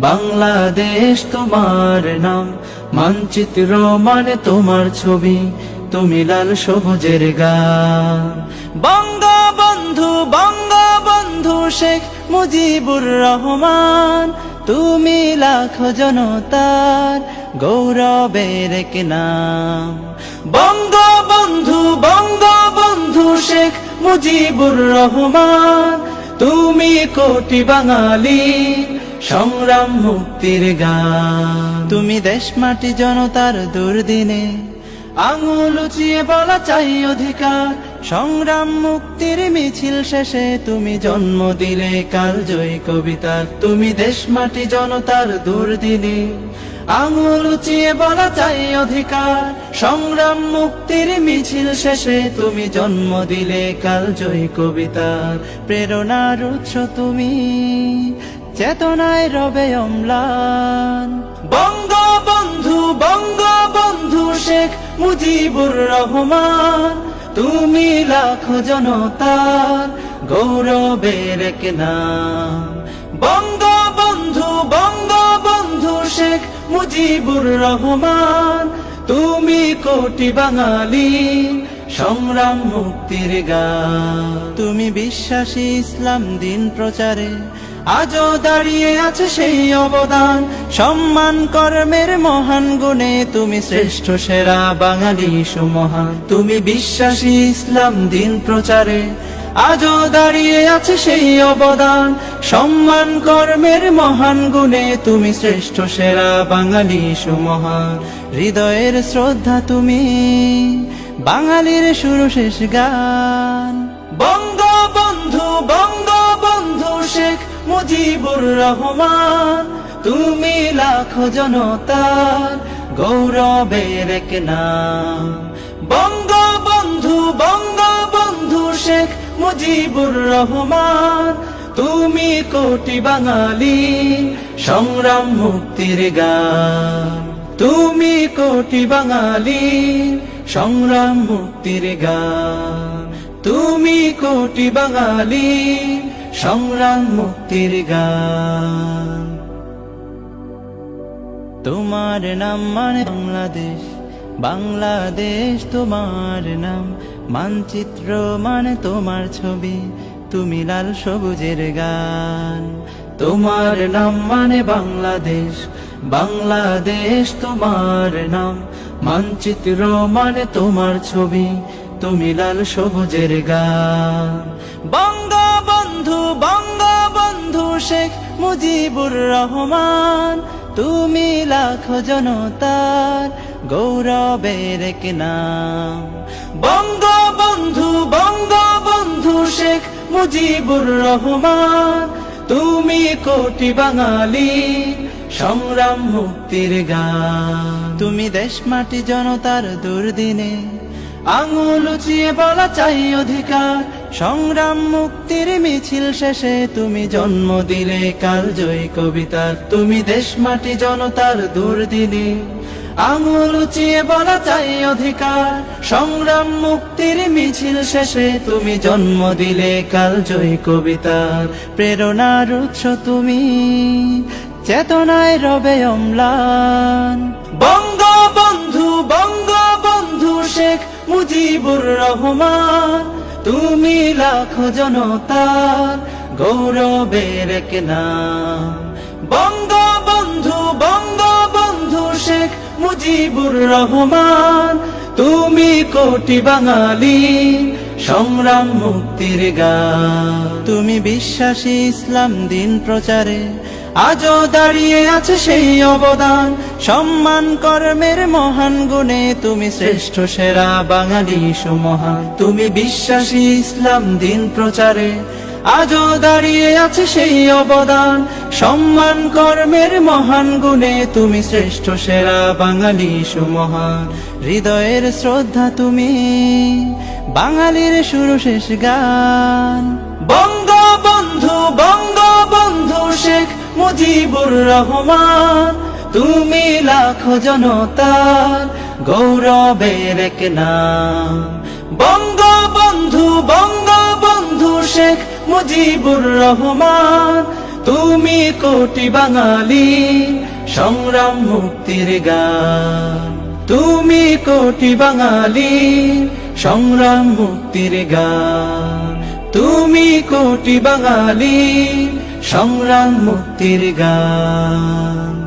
বাংলাদেশ তোমার নাম, মানচিত্র মানে তোমার ছবি, তুমি লাল সবুজের গান। বঙ্গবন্ধু বঙ্গবন্ধু শেখ মুজিবুর রহমান, তুমি লাখো জনতার গৌরবের এক নাম। বঙ্গবন্ধু বঙ্গবন্ধু শেখ মুজিবুর রহমান, তুমি কোটি বাঙালি সংগ্রাম মুক্তির গান। তুমি দেশ মাটি জনতার দুর্দিনে আঙুল উঁচিয়ে বলা চাই অধিকার, সংগ্রাম মুক্তির মিছিল শেষে তুমি জন্ম দিলে কালজয়ী কবিতার। তুমি দেশ মাটি জনতার দুর্দিনে আঙুল উঁচিয়ে বলা চাই অধিকার, সংগ্রাম মুক্তির মিছিল শেষে তুমি জন্ম দিলে কালজয়ী কবিতার। প্রেরণার উৎস তুমি, চেতনায় রবে অম্লান। বঙ্গবন্ধু বঙ্গবন্ধু শেখ মুজিবুর রহমান, তুমি লাখো জনতার গৌরবের এক নাম। বঙ্গবন্ধু বঙ্গবন্ধু শেখ মুজিবুর রহমান, তুমি কোটি বাঙালি সংগ্রাম মুক্তির গান। তুমি বিশ্বাসী ইসলাম দিন প্রচারে আজও দাঁড়িয়ে আছে সেই অবদান, সম্মান কর্মের মহান গুণে তুমি শ্রেষ্ঠ সেরা বাঙালি সুমহান। তুমি বিশ্বাসী ইসলাম দিন প্রচারে আজও দাঁড়িয়ে আছে সেই অবদান, সম্মান কর্মের মহান গুণে তুমি শ্রেষ্ঠ সেরা বাঙালি সুমহান। হৃদয়ের শ্রদ্ধা তুমি, বাঙালির শুরু শেষ গান। বঙ্গবন্ধু বঙ্গবন্ধু শেখ মুজিবুর রহমান, তুমি লাখো জনতার গৌরবের এক নাম। বঙ্গবন্ধু বঙ্গবন্ধু শেখ মুজিবুর রহমান, তুমি কোটি বাঙালি সংগ্রাম মুক্তির গান। তুমি কোটি বাঙালি সংগ্রাম মুক্তির গান। তুমি কোটি বাঙালি সংগ্রাম মুক্তির গান। তোমার নাম মানে বাংলাদেশ, বাংলাদেশ তোমার নাম, মানচিত্র মানে তোমার ছবি, তুমি লাল সবুজের গান। তোমার নাম মানে বাংলাদেশ, বাংলাদেশ তোমার নাম, মানচিত্র মানে তোমার ছবি, তুমি লাল সবুজের গান। বঙ্গবন্ধু বঙ্গবন্ধু শেখ মুজিবুর রহমান, তুমি লাখো জনতার গৌরবের এক নাম। বঙ্গবন্ধু বঙ্গবন্ধু শেখ মুজিবুর রহমান, তুমি কোটি বাঙালি সংগ্রাম মুক্তির গান। তুমি দেশ মাটি জনতার দুর্দিনে আঙুল উঁচিয়ে বলা চাই অধিকার, সংগ্রাম মুক্তির মিছিল শেষে তুমি জন্ম দিলে কালজয়ী কবিতার। তুমি দেশ মাটি জনতার দুর্দিনে আঙুল উঁচিয়ে বলা চাই অধিকার, সংগ্রাম মুক্তির মিছিল শেষে তুমি জন্ম দিলে কালজয়ী কবিতার। প্রেরণার উৎস তুমি, চেতনায় রবে অম্লান। বঙ্গবন্ধু বঙ্গবন্ধু শেখ মুজিবুর রহমান, তুমি লাখো জনতার গৌরবের এক নাম। বঙ্গবন্ধু বঙ্গবন্ধু শেখ মুজিবুর রহমান, তুমি কোটি বাঙালি সংগ্রাম মুক্তির গান। তুমি বিশ্বাসী ইসলাম দিন প্রচারে আজও দাঁড়িয়ে আছে সেই অবদান, সম্মান কর্মের মহান গুণে তুমি শ্রেষ্ঠ সেরা বাঙালি সুমহান। তুমি বিশ্বাসী ইসলাম দিন প্রচারে আজও দাঁড়িয়ে আছে সেই অবদান, সম্মান কর্মের মহান গুণে তুমি শ্রেষ্ঠ সেরা বাঙালি সুমহান। হৃদয়ের শ্রদ্ধা তুমি, বাঙালির শুরু শেষ গান। বঙ্গবন্ধু বঙ্গবন্ধু শেখ মুজিবুর রহমান, তুমি লাখো জনতার গৌরবের এক নাম। বঙ্গবন্ধু বঙ্গবন্ধু শেখ মুজিবুর রহমান, তুমি কোটি বাঙালি সংগ্রাম মুক্তির গান, তুমি কোটি বাঙালি সংগ্রাম মুক্তির গান, তুমি কোটি বাঙালি সংগ্রাম মুক্তির গান।